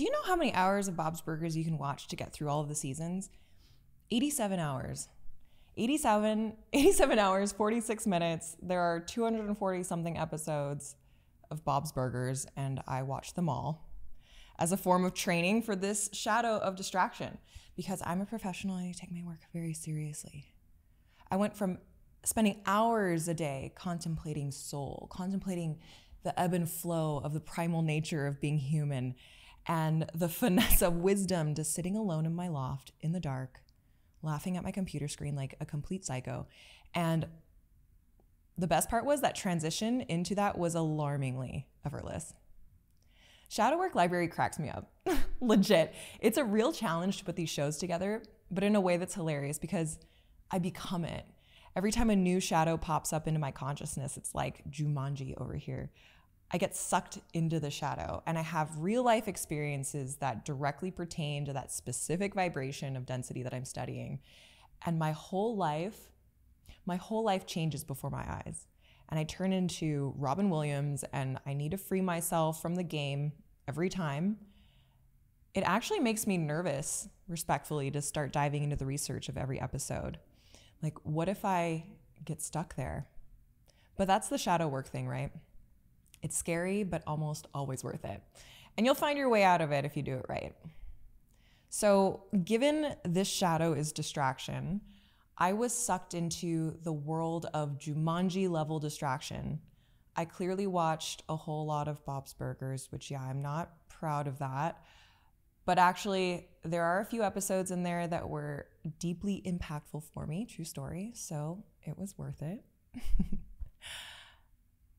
Do you know how many hours of Bob's Burgers you can watch to get through all of the seasons? 87 hours. 87 hours, 46 minutes. There are 240 something episodes of Bob's Burgers, and I watch them all as a form of training for this shadow of distraction, because I'm a professional and I take my work very seriously. I went from spending hours a day contemplating soul, contemplating the ebb and flow of the primal nature of being human and the finesse of wisdom, to sitting alone in my loft in the dark, laughing at my computer screen like a complete psycho. And the best part was that transition into that was alarmingly effortless. Shadow Work Library cracks me up. Legit. It's a real challenge to put these shows together, but in a way that's hilarious because I become it. Every time a new shadow pops up into my consciousness, it's like Jumanji over here. I get sucked into the shadow, and I have real life experiences that directly pertain to that specific vibration of density that I'm studying. And my whole life changes before my eyes. And I turn into Robin Williams, and I need to free myself from the game every time. It actually makes me nervous, respectfully, to start diving into the research of every episode. Like, what if I get stuck there? But that's the shadow work thing, right? It's scary, but almost always worth it. And you'll find your way out of it if you do it right. So given this shadow is distraction, I was sucked into the world of Jumanji level distraction. I clearly watched a whole lot of Bob's Burgers, which, yeah, I'm not proud of that. But actually, there are a few episodes in there that were deeply impactful for me, true story, so it was worth it.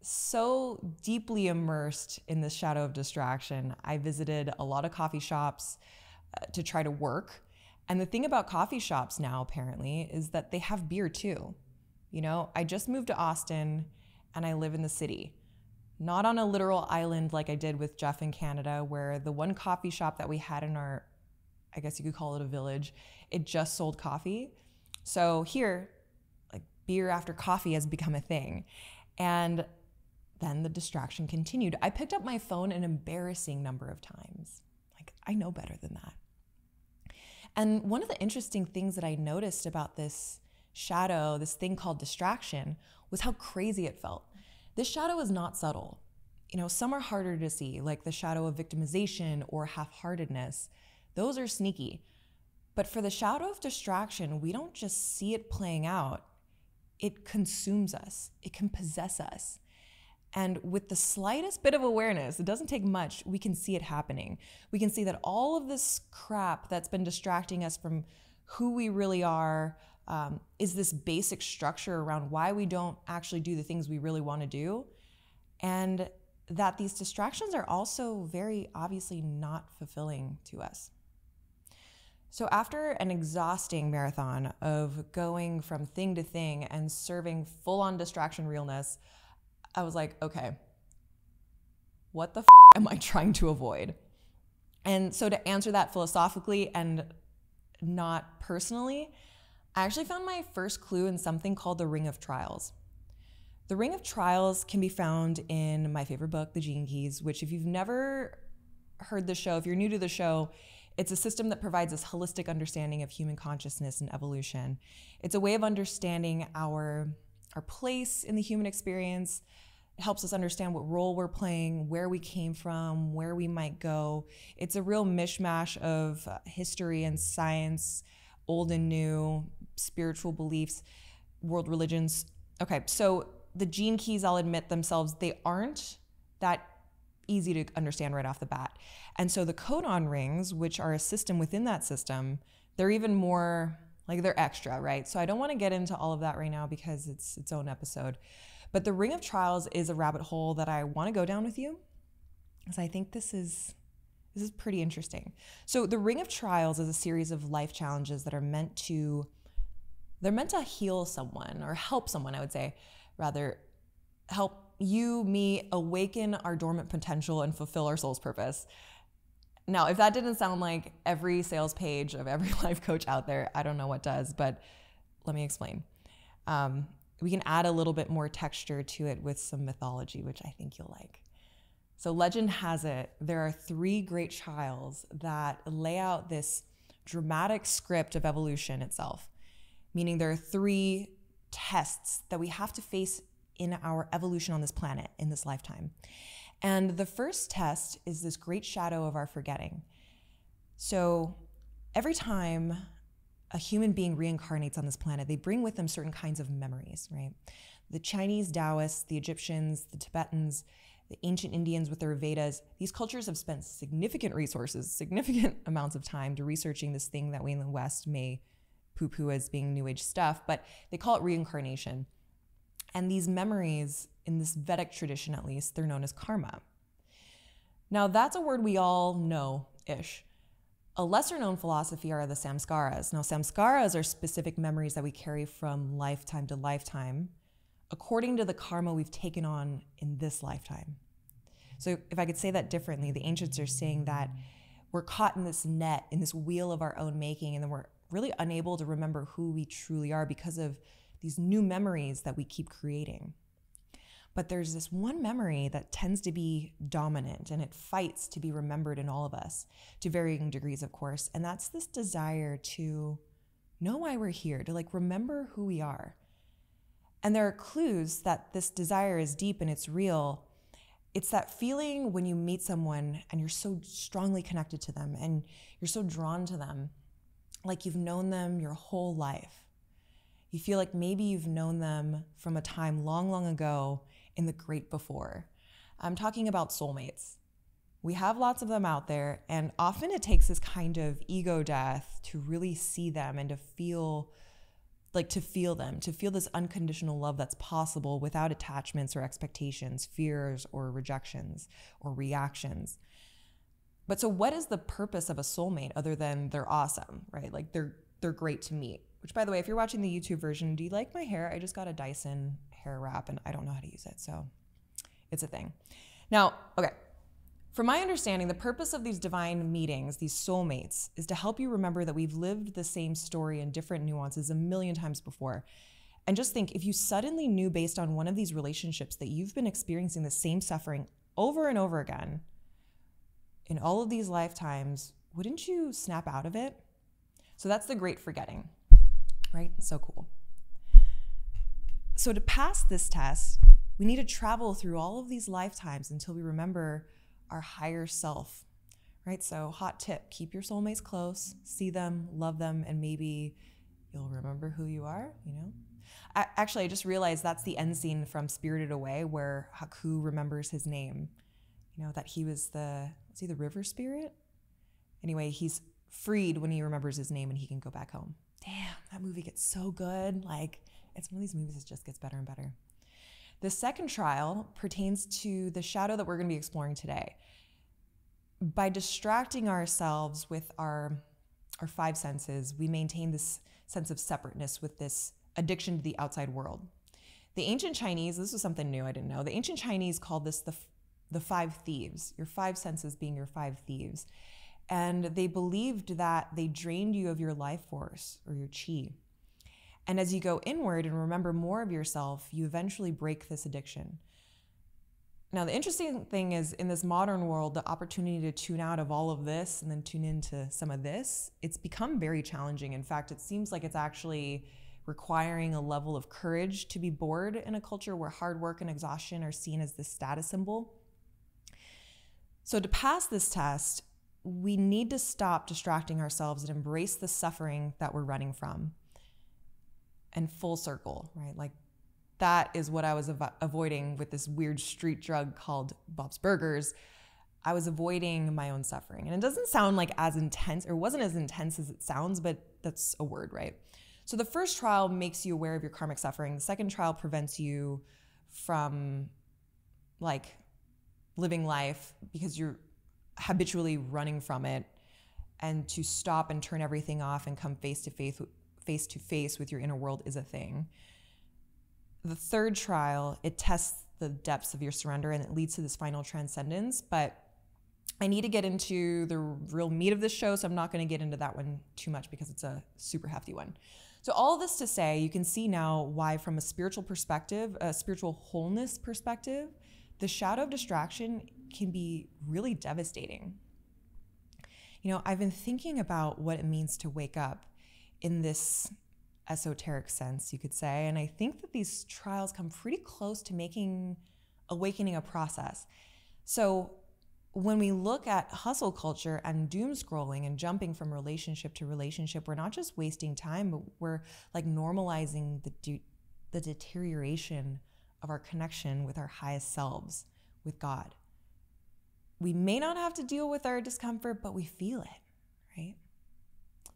So deeply immersed in this shadow of distraction, I visited a lot of coffee shops to try to work. And the thing about coffee shops now, apparently, is that they have beer too. You know, I just moved to Austin and I live in the city. Not on a literal island like I did with Jeff in Canada, where the one coffee shop that we had in our, I guess you could call it a village, it just sold coffee. So here, like, beer after coffee has become a thing. And then the distraction continued. I picked up my phone an embarrassing number of times. Like, I know better than that. And one of the interesting things that I noticed about this shadow, this thing called distraction, was how crazy it felt. This shadow is not subtle. You know, some are harder to see, like the shadow of victimization or half-heartedness. Those are sneaky. But for the shadow of distraction, we don't just see it playing out. It consumes us. It can possess us. And with the slightest bit of awareness, it doesn't take much, we can see it happening. We can see that all of this crap that's been distracting us from who we really are is this basic structure around why we don't actually do the things we really want to do. And that these distractions are also very obviously not fulfilling to us. So after an exhausting marathon of going from thing to thing and serving full-on distraction realness, I was like, okay, what the am I trying to avoid? And so to answer that philosophically and not personally, I actually found my first clue in something called the Ring of Trials. The Ring of Trials can be found in my favorite book, The Gene Keys, which, if you've never heard the show, if you're new to the show, it's a system that provides this holistic understanding of human consciousness and evolution. It's a way of understanding our place in the human experience. It helps us understand what role we're playing, where we came from, where we might go. It's a real mishmash of history and science, old and new, spiritual beliefs, world religions. Okay, so the Gene Keys, I'll admit themselves, they aren't that easy to understand right off the bat. And so the codon rings, which are a system within that system, they're even more, like, they're extra, right? So I don't want to get into all of that right now because it's its own episode. But the Ring of Trials is a rabbit hole that I want to go down with you, because I think this is pretty interesting. So the Ring of Trials is a series of life challenges that are meant to heal someone, or help someone, I would say, rather, help you, me, awaken our dormant potential and fulfill our soul's purpose. Now, if that didn't sound like every sales page of every life coach out there, I don't know what does, but let me explain. We can add a little bit more texture to it with some mythology, which I think you'll like. So legend has it, there are 3 great trials that lay out this dramatic script of evolution itself, meaning there are 3 tests that we have to face in our evolution on this planet in this lifetime. And the first test is this great shadow of our forgetting. So every time a human being reincarnates on this planet, they bring with them certain kinds of memories, right? The Chinese Taoists, the Egyptians, the Tibetans, the ancient Indians with their Vedas, these cultures have spent significant resources, significant amounts of time to researching this thing that we in the West may poo-poo as being New Age stuff, but they call it reincarnation. And these memories, in this Vedic tradition at least, they're known as karma. Now that's a word we all know-ish. A lesser known philosophy are the samskaras. Now samskaras are specific memories that we carry from lifetime to lifetime, according to the karma we've taken on in this lifetime. So if I could say that differently, the ancients are saying that we're caught in this net, in this wheel of our own making, and then we're really unable to remember who we truly are because of these new memories that we keep creating. But there's this one memory that tends to be dominant, and it fights to be remembered in all of us, to varying degrees, of course, and that's this desire to know why we're here, to remember who we are. And there are clues that this desire is deep and it's real. It's that feeling when you meet someone and you're so strongly connected to them and you're so drawn to them, like you've known them your whole life. You feel like maybe you've known them from a time long, long ago in the great before. I'm talking about soulmates. We have lots of them out there, and often it takes this kind of ego death to really see them and to feel them, to feel this unconditional love that's possible without attachments or expectations, fears or rejections or reactions. But so what is the purpose of a soulmate other than they're awesome, right? They're great to meet. Which, by the way, if you're watching the YouTube version, do you like my hair? I just got a Dyson hair wrap and I don't know how to use it, so it's a thing. Now, okay, from my understanding, the purpose of these divine meetings, these soulmates, is to help you remember that we've lived the same story in different nuances a million times before. And just think, if you suddenly knew based on one of these relationships that you've been experiencing the same suffering over and over again in all of these lifetimes, wouldn't you snap out of it? So that's the great forgetting, right? So cool. So to pass this test, we need to travel through all of these lifetimes until we remember our higher self, right? So hot tip, keep your soulmates close, see them, love them, and maybe you'll remember who you are, you know? Actually, I just realized that's the end scene from Spirited Away where Haku remembers his name, you know, that he was the river spirit? Anyway, he's freed when he remembers his name and he can go back home. Damn, that movie gets so good. It's one of these movies that just gets better and better. The second trial pertains to the shadow that we're going to be exploring today. By distracting ourselves with our 5 senses, we maintain this sense of separateness with this addiction to the outside world. The ancient Chinese, this was something new I didn't know, the ancient Chinese called this the 5 thieves, your 5 senses being your 5 thieves. And they believed that they drained you of your life force or your chi. And as you go inward and remember more of yourself, you eventually break this addiction. Now, the interesting thing is in this modern world, the opportunity to tune out of all of this and then tune into some of this, it's become very challenging. In fact, it seems like it's actually requiring a level of courage to be bored in a culture where hard work and exhaustion are seen as this status symbol. So to pass this test, we need to stop distracting ourselves and embrace the suffering that we're running from. And full circle, right? That is what I was avoiding with this weird street drug called Bob's Burgers. I was avoiding my own suffering. And it doesn't sound as intense, or wasn't as intense as it sounds, but that's a word, right? So the first trial makes you aware of your karmic suffering. The second trial prevents you from living life because you're habitually running from it, and to stop and turn everything off and come face to face with your inner world is a thing. The third trial, it tests the depths of your surrender and it leads to this final transcendence. But I need to get into the real meat of this show, so I'm not going to get into that one too much because it's a super hefty one. So all of this to say, you can see now why from a spiritual perspective, a spiritual wholeness perspective, the shadow of distraction can be really devastating. I've been thinking about what it means to wake up in this esoteric sense, you could say, and I think that these trials come pretty close to making awakening a process. So when we look at hustle culture and doom scrolling and jumping from relationship to relationship, we're not just wasting time, but we're like normalizing the deterioration of our connection with our highest selves, with God. We may not have to deal with our discomfort, but we feel it, right?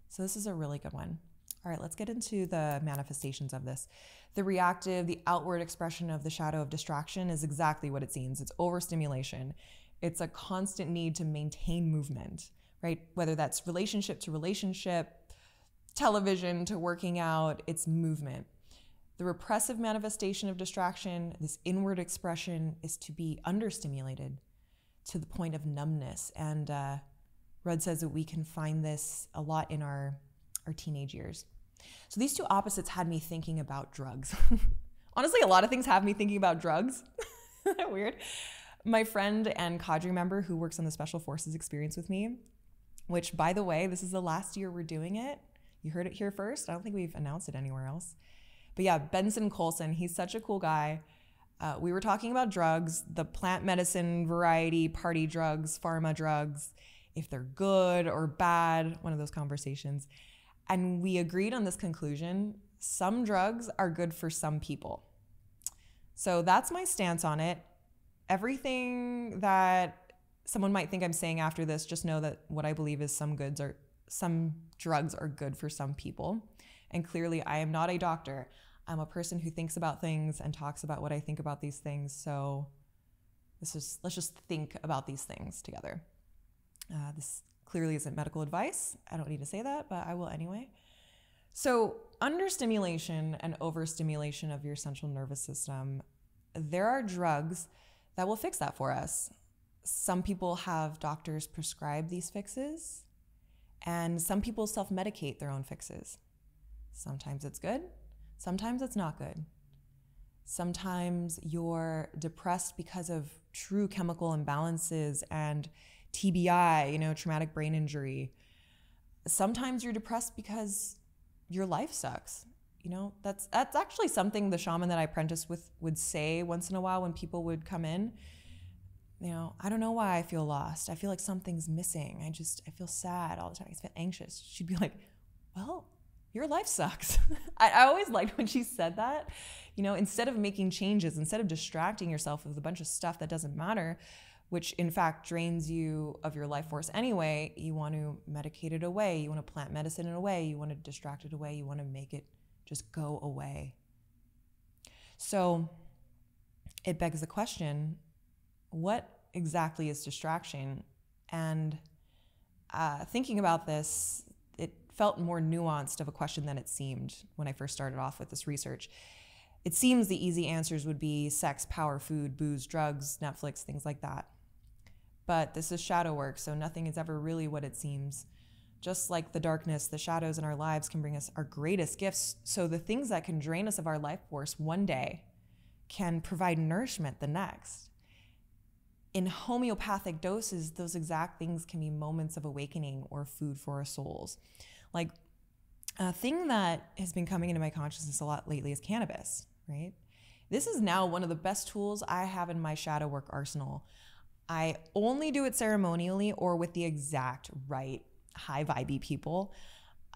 So this is a really good one. All right, let's get into the manifestations of this. The reactive, the outward expression of the shadow of distraction is exactly what it seems. It's overstimulation. It's a constant need to maintain movement, right? Whether that's relationship to relationship, television to working out, it's movement. The repressive manifestation of distraction, this inward expression, is to be understimulated to the point of numbness. And Rudd says that we can find this a lot in our teenage years. So these two opposites had me thinking about drugs. Honestly, a lot of things have me thinking about drugs. Isn't that weird? My friend and cadre member who works on the Special Forces experience with me, which, by the way, this is the last year we're doing it. You heard it here first. I don't think we've announced it anywhere else. But yeah, Benson Colson, he's such a cool guy. We were talking about drugs, the plant medicine variety, party drugs, pharma drugs, if they're good or bad, one of those conversations. And we agreed on this conclusion: some drugs are good for some people. So that's my stance on it. Everything that someone might think I'm saying after this, just know that what I believe is some drugs are good for some people. And clearly I am not a doctor. I'm a person who thinks about things and talks about what I think about these things. So let's just think about these things together. This clearly isn't medical advice. I don't need to say that, but I will anyway. So understimulation and overstimulation of your central nervous system, there are drugs that will fix that for us. Some people have doctors prescribe these fixes, and some people self-medicate their own fixes. Sometimes it's good, sometimes it's not good. Sometimes you're depressed because of true chemical imbalances and TBI, traumatic brain injury. Sometimes you're depressed because your life sucks. That's actually something the shaman that I apprenticed with would say once in a while when people would come in. I don't know why I feel lost. I feel like something's missing. I feel sad all the time. I feel anxious. She'd be like, well, your life sucks. I always liked when she said that. Instead of making changes, instead of distracting yourself with a bunch of stuff that doesn't matter, which in fact drains you of your life force anyway, you want to medicate it away. You want to plant medicine it away. You want to distract it away. You want to make it just go away. So it begs the question, what exactly is distraction? And thinking about this, it felt more nuanced of a question than it seemed when I first started off with this research. It seems the easy answers would be sex, power, food, booze, drugs, Netflix, things like that. But this is shadow work, so nothing is ever really what it seems. Just like the darkness, the shadows in our lives can bring us our greatest gifts. So the things that can drain us of our life force one day can provide nourishment the next. In homeopathic doses, those exact things can be moments of awakening or food for our souls. Like a thing that has been coming into my consciousness a lot lately is cannabis, right? This is now one of the best tools I have in my shadow work arsenal. I only do it ceremonially or with the exact right high vibey people.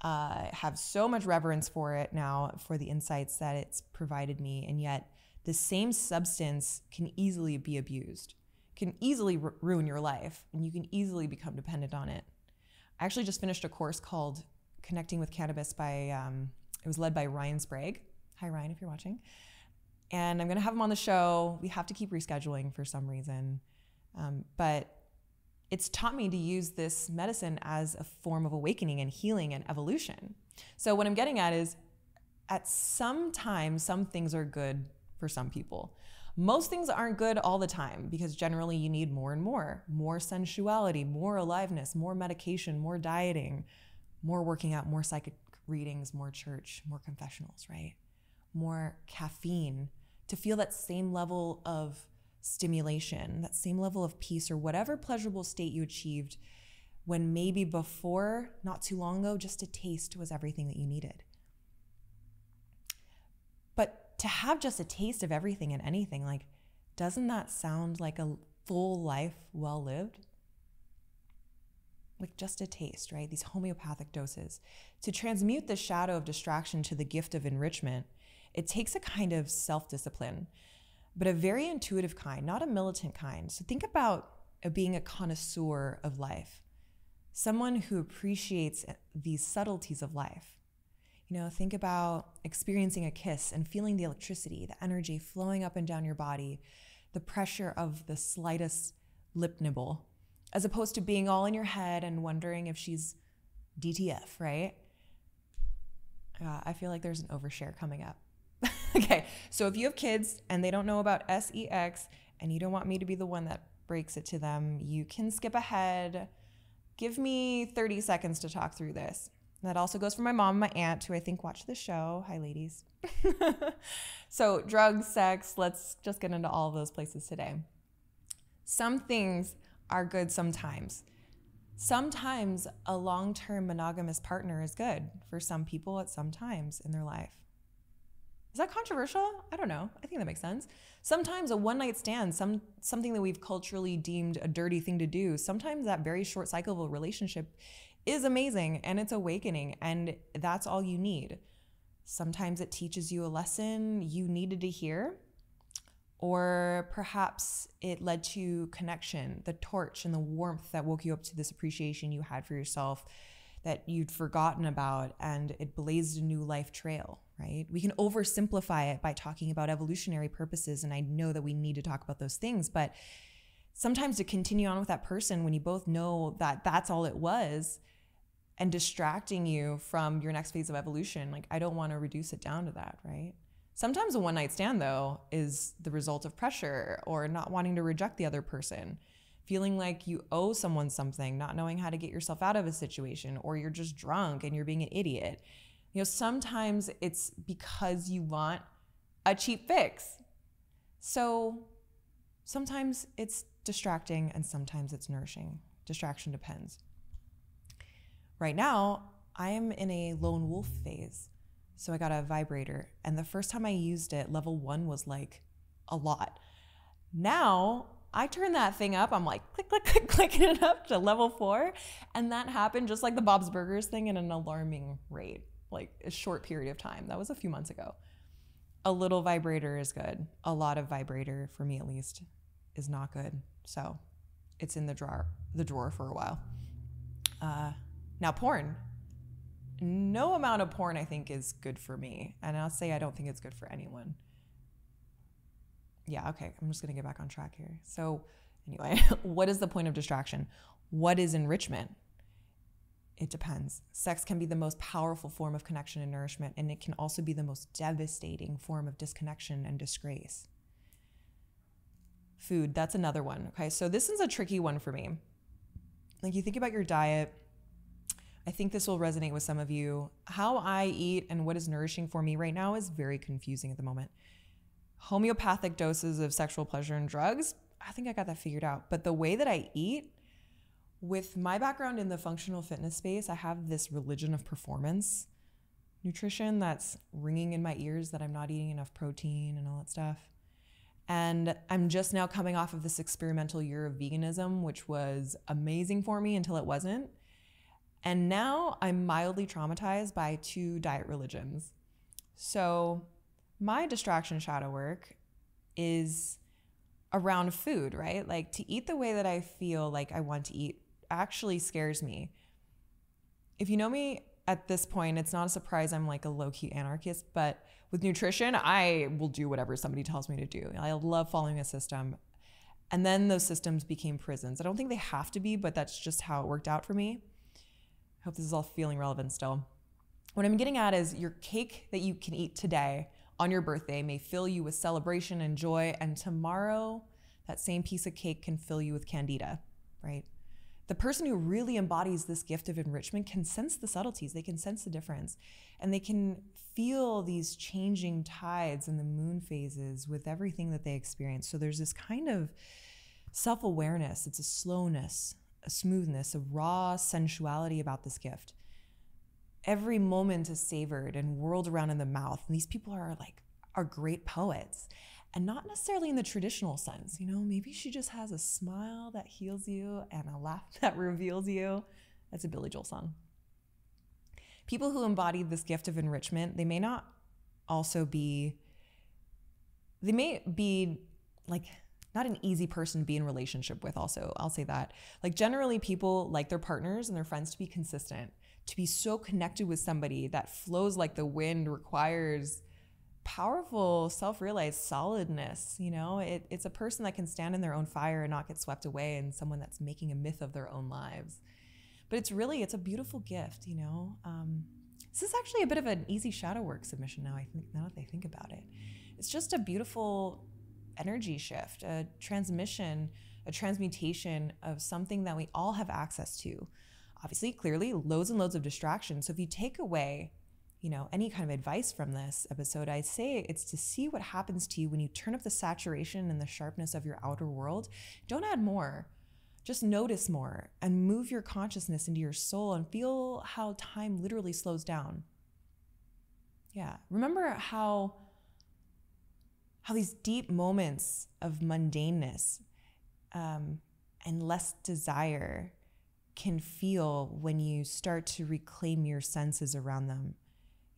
Have so much reverence for it now, for the insights that it's provided me, and yet the same substance can easily be abused, can easily ruin your life, and you can easily become dependent on it. I actually just finished a course called Connecting with Cannabis by, it was led by Ryan Sprague. Hi Ryan, if you're watching. And I'm gonna have him on the show. We have to keep rescheduling for some reason. But it's taught me to use this medicine as a form of awakening and healing and evolution. So what I'm getting at is, at some time, some things are good for some people. Most things aren't good all the time, because generally you need more and more sensuality, more aliveness, more medication, more dieting, more working out, more psychic readings, more church, more confessionals, right? More caffeine to feel that same level of stimulation, that same level of peace, or whatever pleasurable state you achieved when maybe before, not too long ago, just a taste was everything that you needed. But to have just a taste of everything and anything, like, doesn't that sound like a full life well lived? Like just a taste, right? These homeopathic doses. To transmute the shadow of distraction to the gift of enrichment, it takes a kind of self-discipline, but a very intuitive kind, not a militant kind. So think about being a connoisseur of life, someone who appreciates these subtleties of life. Think about experiencing a kiss and feeling the electricity, the energy flowing up and down your body, the pressure of the slightest lip nibble, as opposed to being all in your head and wondering if she's DTF, right? I feel like there's an overshare coming up. Okay, so if you have kids and they don't know about sex and you don't want me to be the one that breaks it to them, you can skip ahead. Give me 30 seconds to talk through this. That also goes for my mom and my aunt, who I think watch the show. Hi, ladies. So drugs, sex, let's just get into all of those places today. Some things are good sometimes. Sometimes a long-term monogamous partner is good for some people at some times in their life. Is that controversial? I don't know. I think that makes sense. Sometimes a one-night stand, something that we've culturally deemed a dirty thing to do, sometimes that very short cycle of a relationship is amazing and it's awakening, and that's all you need. Sometimes it teaches you a lesson you needed to hear, or perhaps it led to connection, the torch and the warmth that woke you up to this appreciation you had for yourself that you'd forgotten about, and it blazed a new life trail, right? We can oversimplify it by talking about evolutionary purposes, and I know that we need to talk about those things, but sometimes to continue on with that person when you both know that that's all it was and distracting you from your next phase of evolution, like, I don't want to reduce it down to that, right? Sometimes a one-night stand, though, is the result of pressure or not wanting to reject the other person, feeling like you owe someone something, not knowing how to get yourself out of a situation, or you're just drunk and you're being an idiot. Sometimes it's because you want a cheap fix. So sometimes it's distracting and sometimes it's nourishing. Distraction depends. Right now, I am in a lone wolf phase. So I got a vibrator, and the first time I used it, level 1 was like a lot. Now I turn that thing up, I'm like click, click, click, clicking it up to level 4. And that happened just like the Bob's Burgers thing in an alarming rate, like a short period of time. That was a few months ago. A little vibrator is good. A lot of vibrator, for me at least, is not good. So it's in the drawer for a while. Now porn. No amount of porn I think is good for me. And I'll say I don't think it's good for anyone. Yeah, okay, I'm just gonna get back on track here. So anyway, what is the point of distraction? What is enrichment? It depends. Sex can be the most powerful form of connection and nourishment, and it can also be the most devastating form of disconnection and disgrace. Food, that's another one, okay? So this is a tricky one for me. Like, you think about your diet, I think this will resonate with some of you. How I eat and what is nourishing for me right now is very confusing at the moment. Homeopathic doses of sexual pleasure and drugs, I think I got that figured out. But the way that I eat, with my background in the functional fitness space, I have this religion of performance nutrition that's ringing in my ears that I'm not eating enough protein and all that stuff. And I'm just now coming off of this experimental year of veganism, which was amazing for me until it wasn't. And now I'm mildly traumatized by 2 diet religions. So my distraction shadow work is around food, right? Like, to eat the way that I feel like I want to eat actually scares me. If you know me at this point, it's not a surprise I'm like a low-key anarchist, but with nutrition, I will do whatever somebody tells me to do. I love following a system. And then those systems became prisons. I don't think they have to be, but that's just how it worked out for me. I hope this is all feeling relevant still. What I'm getting at is your cake that you can eat today on your birthday may fill you with celebration and joy, and tomorrow that same piece of cake can fill you with candida, right? The person who really embodies this gift of enrichment can sense the subtleties, they can sense the difference, and they can feel these changing tides and the moon phases with everything that they experience. So there's this kind of self-awareness, it's a slowness, a smoothness, a raw sensuality about this gift. Every moment is savored and whirled around in the mouth. And these people are great poets. And not necessarily in the traditional sense, you know, maybe she just has a smile that heals you and a laugh that reveals you. That's a Billy Joel song. People who embody this gift of enrichment, they may be like not an easy person to be in relationship with also. I'll say that. Like generally people like their partners and their friends to be consistent, to be so connected with somebody that flows like the wind requires powerful, self-realized solidness. You know, it's a person that can stand in their own fire and not get swept away, and someone that's making a myth of their own lives. But it's a beautiful gift, you know. This is actually a bit of an easy shadow work submission now that I think about it. It's just a beautiful energy shift, a transmission, a transmutation of something that we all have access to. Obviously, clearly, loads and loads of distractions. So if you take away, you know, any kind of advice from this episode, I'd say it's to see what happens to you when you turn up the saturation and the sharpness of your outer world. Don't add more. Just notice more and move your consciousness into your soul and feel how time literally slows down. Yeah. Remember how these deep moments of mundaneness and less desire can feel when you start to reclaim your senses around them.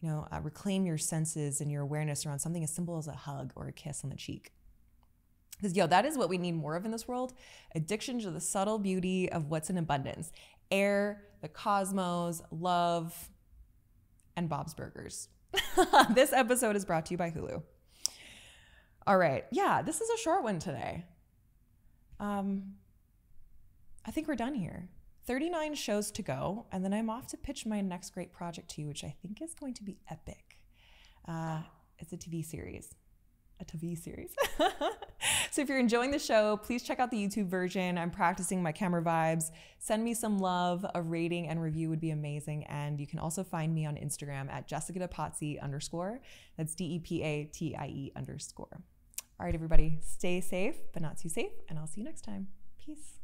You know, reclaim your senses and your awareness around something as simple as a hug or a kiss on the cheek. Because, that is what we need more of in this world. Addiction to the subtle beauty of what's in abundance. Air, the cosmos, love, and Bob's Burgers. This episode is brought to you by Hulu. All right. Yeah, this is a short one today. I think we're done here. 39 shows to go, and then I'm off to pitch my next great project to you, which I think is going to be epic. It's a TV series. So if you're enjoying the show, please check out the YouTube version. I'm practicing my camera vibes. Send me some love. A rating and review would be amazing. And you can also find me on Instagram at JessicaDePazzi_. That's DEPATIE_. All right, everybody, stay safe, but not too safe, and I'll see you next time. Peace.